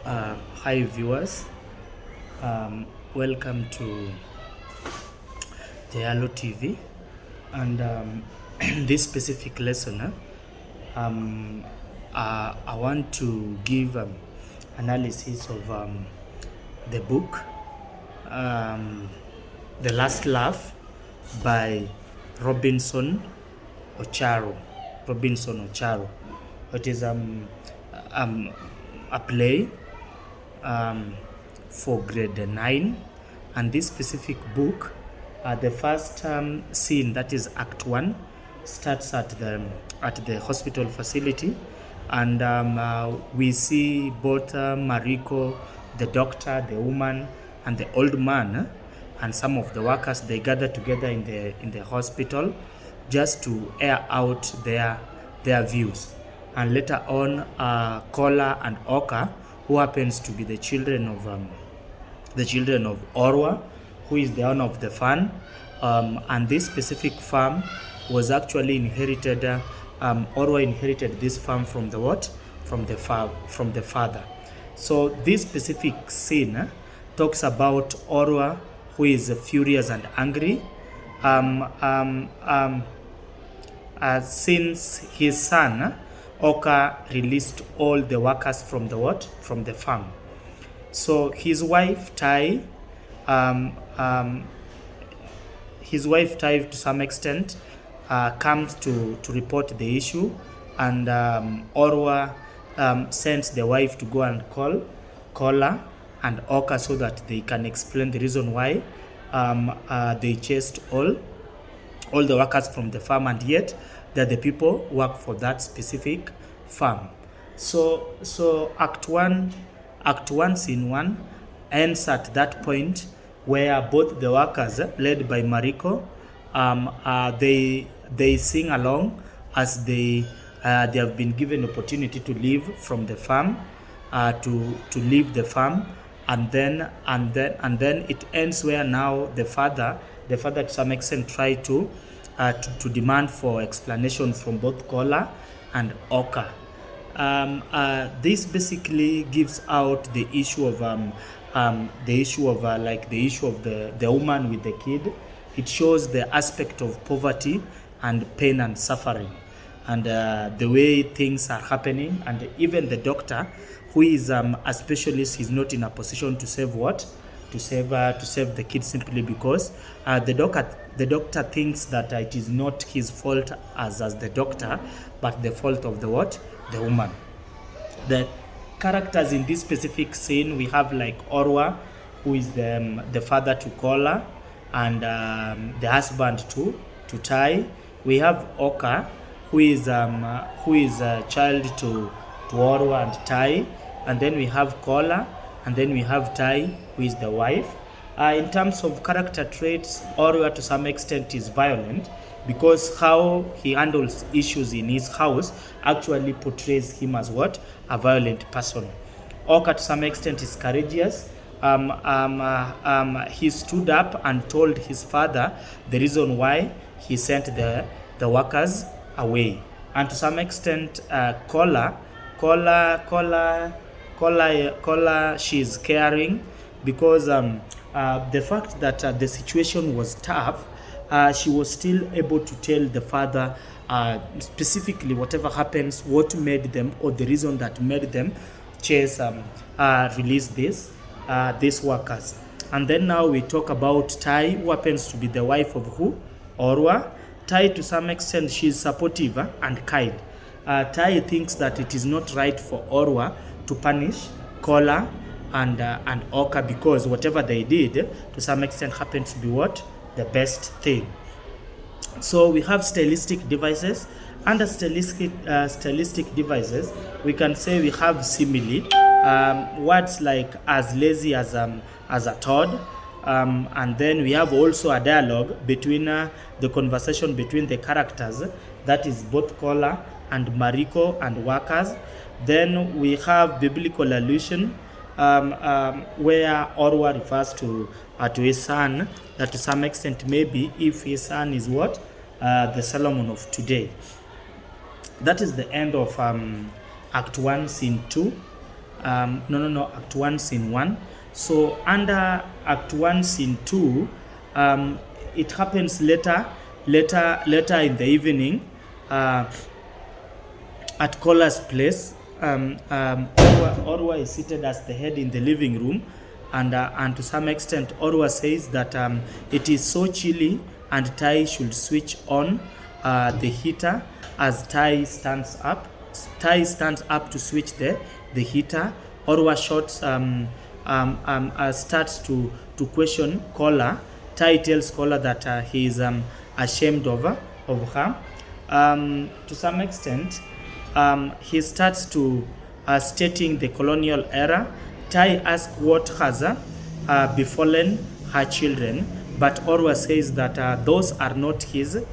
Hi viewers, welcome to the Hello TV, and this specific lesson, I want to give analysis of the book The Last Laugh by Ocharo. Robinson Ocharo. It is a play for grade 9, and this specific book, the first scene, that is Act 1, starts at the hospital facility, and we see both Mariko, the doctor, the woman, and the old man, and some of the workers. They gather together in the hospital just to air out their views. And later on, Kola and Oka, who happens to be the children of Orwa, who is the owner of the farm, and this specific farm was actually inherited. Orwa inherited this farm from the what? From the father. So this specific scene talks about Orwa, who is furious and angry, since his son Oka released all the workers from the what? From the farm. So his wife Tai, to some extent comes to report the issue, and Orwa sends the wife to go and call Kola and Oka so that they can explain the reason why they chased all the workers from the farm, and yet that the people work for that specific farm. So Act 1, Scene 1 ends at that point where both the workers, led by Mariko, they sing along as they have been given opportunity to leave from the farm, to leave the farm, and then it ends where now the father to some extent try to demand for explanation from both Kola and Oka. This basically gives out the issue of the woman with the kid. It shows the aspect of poverty and pain and suffering, and the way things are happening, and even the doctor, who is a specialist, is not in a position to save to save the kid, simply because the doctor thinks that it is not his fault as the doctor, but the fault of the woman. The characters in this specific scene, we have like Orwa, who is the father to Kola, and the husband to Tai. We have Oka, who is a child to Orwa and Tai, and then we have Kola, and then we have Tai, who is the wife. In terms of character traits, Orwa to some extent is violent, because how he handles issues in his house actually portrays him as what? A violent person. Oka to some extent is courageous. He stood up and told his father the reason why he sent the workers away. And to some extent, Kola, she is caring, because the fact that the situation was tough, she was still able to tell the father specifically whatever happens, what made them, or the reason that made them release these workers. And then now we talk about Tai, who happens to be the wife of who? Orwa. Tai, to some extent, she is supportive and kind. Tai thinks that it is not right for Orwa to punish Kola and Oka, because whatever they did to some extent happened to be what? The best thing. So we have stylistic devices. Under stylistic devices, we can say we have simile, words like as lazy as a toad, and then we have also a dialogue between the conversation between the characters, that is both Kola and Mariko and workers. Then we have biblical allusion, where Orwa refers to his son, that to some extent maybe if his son is what? The Solomon of today. That is the end of Act 1, Scene 2. Act 1, Scene 1. So under Act 1, Scene 2, it happens later in the evening at Kola's place. Orwa is seated as the head in the living room, and to some extent Orwa says that it is so chilly and Tai should switch on the heater as Tai stands up. Tai stands up to switch the heater. Orwa starts to question Kola. Tai tells Kola that he is ashamed of her. To some extent, he starts to stating the colonial era. Tai asks what has befallen her children, but Orwa says that those are not his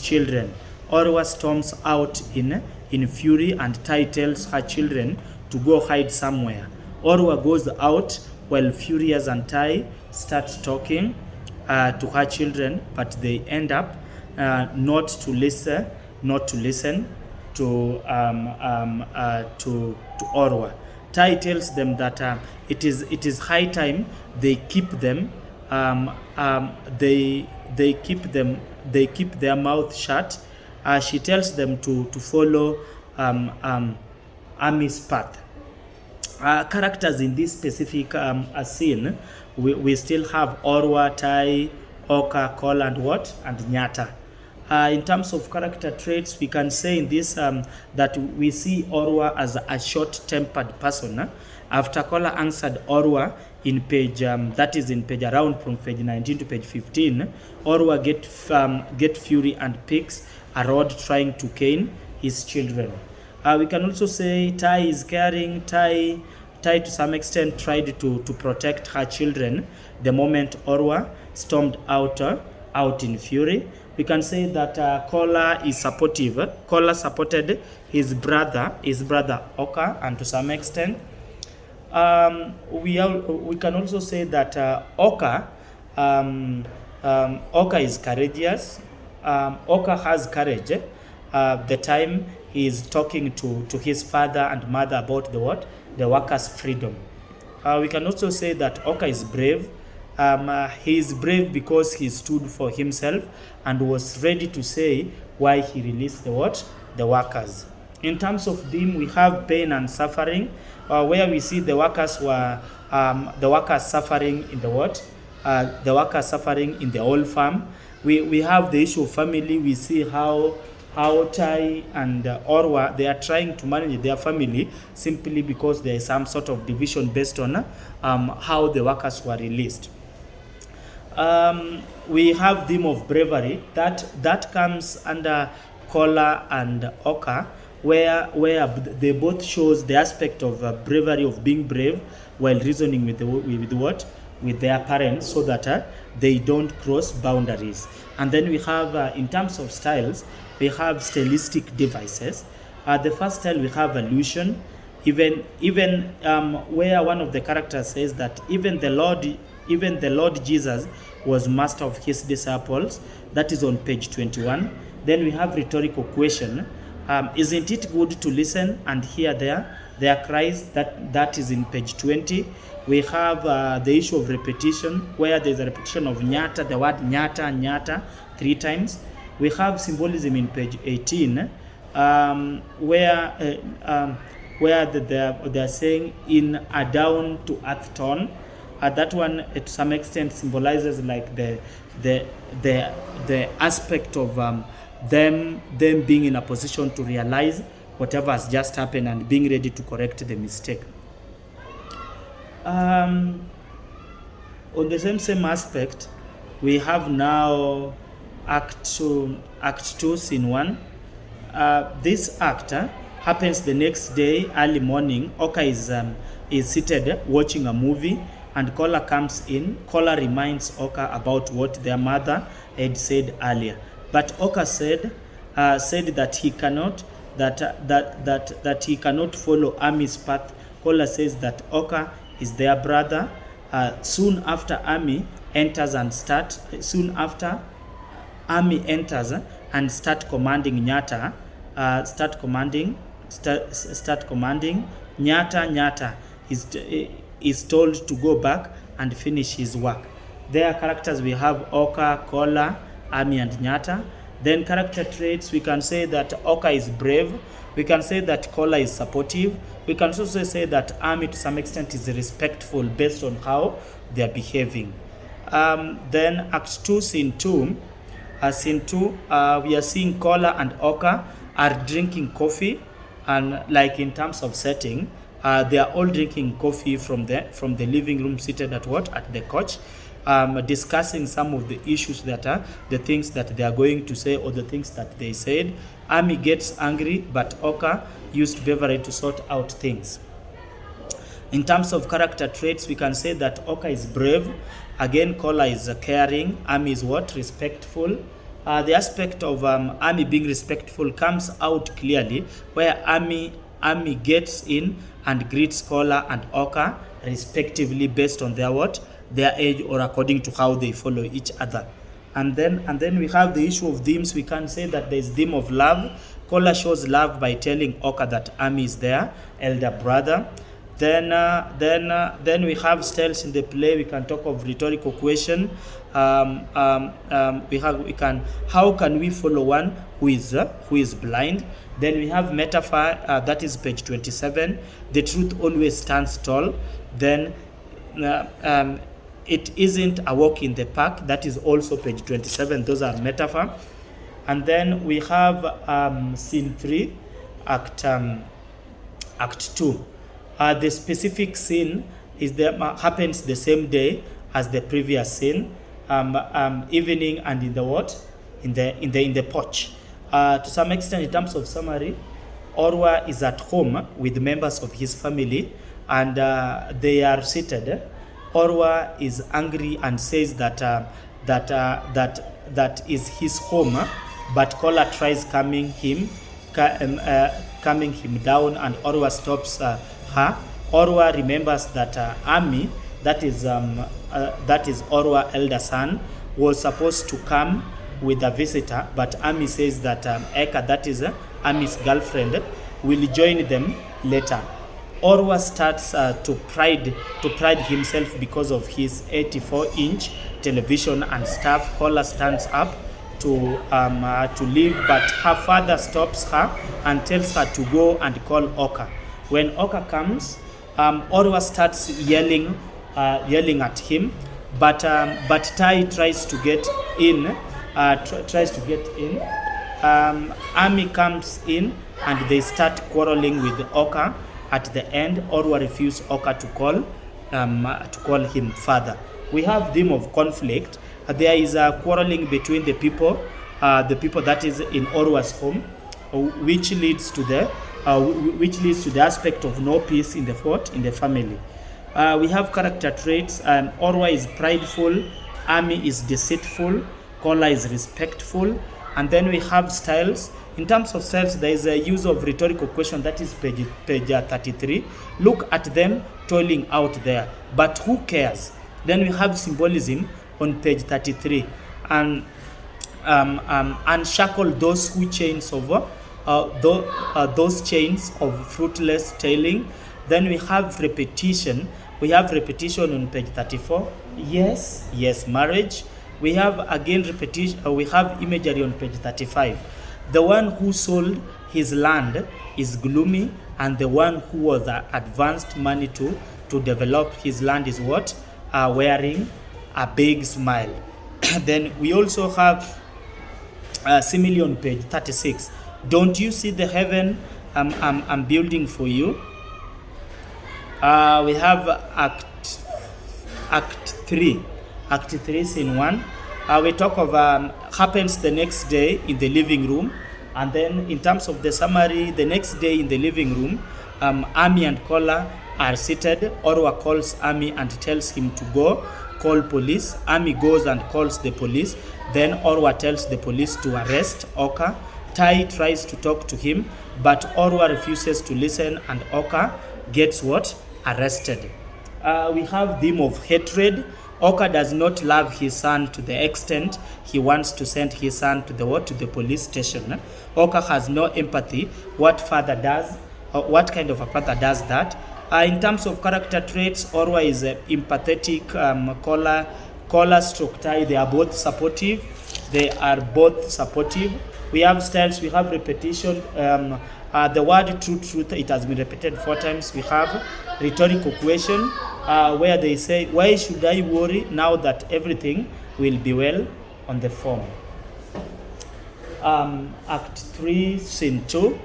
children. Orwa storms out in fury, and Tai tells her children to go hide somewhere. Orwa goes out while Furious and Tai start talking to her children, but they end up not to listen to Orwa. Tai tells them that it is high time they keep them they keep their mouth shut. She tells them to follow Ami's path. Characters in this specific scene, we still have Orwa, Tai, Oka, Kola, and Nyata. In terms of character traits, we can say in this that we see Orwa as a short-tempered person. After Kola answered Orwa in page, that is in page around from page 19 to page 15, Orwa get fury and picks a rod trying to cane his children. We can also say Tai is caring. Tai to some extent tried to protect her children the moment Orwa stormed out in fury. We can say that Kola is supportive. Kola supported his brother Oka, and to some extent we can also say that Oka is courageous. Oka has courage. The time he is talking to his father and mother about the workers' freedom. We can also say that Oka is brave. He is brave because he stood for himself and was ready to say why he released the workers. In terms of theme, we have pain and suffering, where we see the workers suffering in the workers suffering in the old farm. We have the issue of family. We see how Tai and Orwa, they are trying to manage their family simply because there is some sort of division based on how the workers were released. We have theme of bravery that comes under Kola and Oka, where they both shows the aspect of bravery, of being brave while reasoning with their parents, so that they don't cross boundaries. And then we have in terms of styles, we have stylistic devices. The first style, we have allusion, even where one of the characters says that even the Lord Jesus was master of his disciples. That is on page 21. Then we have rhetorical question. Isn't it good to listen and hear their cries? That is in page 20. We have the issue of repetition, where there is a repetition of nyata, the word nyata 3 times. We have symbolism in page 18, where they're saying in a down to earth tone. That one, to some extent, symbolizes like the aspect of them being in a position to realize whatever has just happened and being ready to correct the mistake. On the same aspect, we have now Act 2, Scene 1. This act happens the next day, early morning. Oka is seated watching a movie, and Kola comes in. Kola reminds Oka about what their mother had said earlier. But Oka said that he cannot follow Ami's path. Kola says that Oka is their brother. Soon after Ami enters and start commanding Nyata. Start commanding Nyata. is told to go back and finish his work. There are characters we have Oka, Kola, Ami, and Nyata. Then character traits, we can say that Oka is brave. We can say that Kola is supportive. We can also say that Ami to some extent is respectful based on how they are behaving. Then Act 2, Scene 2. Scene 2, we are seeing Kola and Oka are drinking coffee, and like in terms of setting, they are all drinking coffee from the living room, seated at the couch, discussing some of the issues that are the things that they are going to say or the things that they said. Ami gets angry, but Oka used Beverly to sort out things. In terms of character traits, we can say that Oka is brave. Again, Kola is caring. Ami is respectful. The aspect of Ami being respectful comes out clearly where Ami gets in and greets Kola and Oka respectively based on their age or according to how they follow each other. And then we have the issue of themes. We can say that there is theme of love. Kola shows love by telling Oka that Ami is their elder brother. Then we have styles in the play. We can talk of rhetorical question. How can we follow one who is blind? Then we have metaphor. That is page 27. The truth always stands tall. Then it isn't a walk in the park. That is also page 27. Those are metaphor. And then we have scene 3, act 2. The specific scene happens the same day as the previous scene, evening and in the porch. To some extent, in terms of summary, Orwa is at home with members of his family, and they are seated. Orwa is angry and says that is his home, but Kola tries calming him down, and Orwa stops her. Orwa remembers that Ami, that is Orwa elder son, was supposed to come with a visitor, but Ami says that Eka, that is Ami's girlfriend, will join them later. Orwa starts to pride himself because of his 84-inch television and stuff. Kola stands up to leave, but her father stops her and tells her to go and call Oka. When Oka comes, Orwa starts yelling at him, but Tai tries to get in. Ami comes in and they start quarreling with Oka. At the end, Orwa refuses Oka to call him father. We have theme of conflict. There is a quarreling between the people that is in Orwa's home, which leads to the aspect of no peace in the family. We have character traits. Orwa is prideful, Ami is deceitful, Kola is respectful, and then we have styles. In terms of styles, there is a use of rhetorical question, that is page 33. Look at them toiling out there, but who cares? Then we have symbolism on page 33, and unshackle those who chains over. Those chains of fruitless tailing. Then we have repetition. We have repetition on page 34. Yes, marriage. We have again repetition. We have imagery on page 35. The one who sold his land is gloomy, and the one who was advanced money to develop his land is wearing a big smile. Then we also have simile on page 36. Don't you see the heaven I'm building for you? We have Act 3, Scene 1. We talk of happens the next day in the living room, and then in terms of the summary, the next day in the living room, Ami and Kola are seated. Orwa calls Ami and tells him to go call police. Ami goes and calls the police. Then Orwa tells the police to arrest Oka. Tai tries to talk to him, but Orwa refuses to listen, and Oka gets arrested. We have theme of hatred. Oka does not love his son to the extent he wants to send his son to the police station. Oka has no empathy. What kind of a father does that? In terms of character traits, Orwa is empathetic, collar stroke tie. They are both supportive. We have styles, we have repetition. The word truth, it has been repeated 4 times. We have rhetorical question, where they say, why should I worry now that everything will be well on the form? Act 3, Scene 2.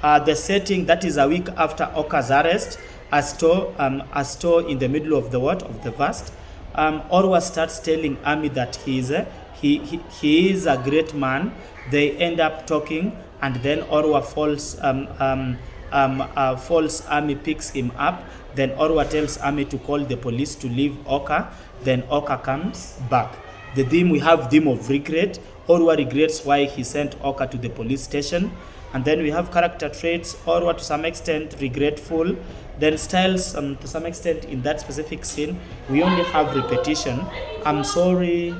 The setting, that is a week after Oka's arrest, a store in the middle of the verse. Orwa starts telling Ami that he is a great man. They end up talking, and then Orwa falls. Ami picks him up. Then Orwa tells Ami to call the police to leave Oka. Then Oka comes back. The theme, we have theme of regret. Orwa regrets why he sent Oka to the police station. And then we have character traits. Orwa to some extent regretful. Then styles, to some extent in that specific scene, we only have repetition. I'm sorry.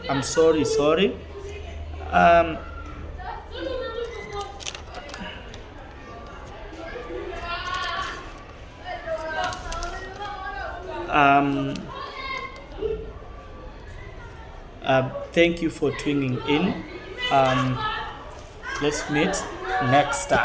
Thank you for tuning in. Let's meet next time.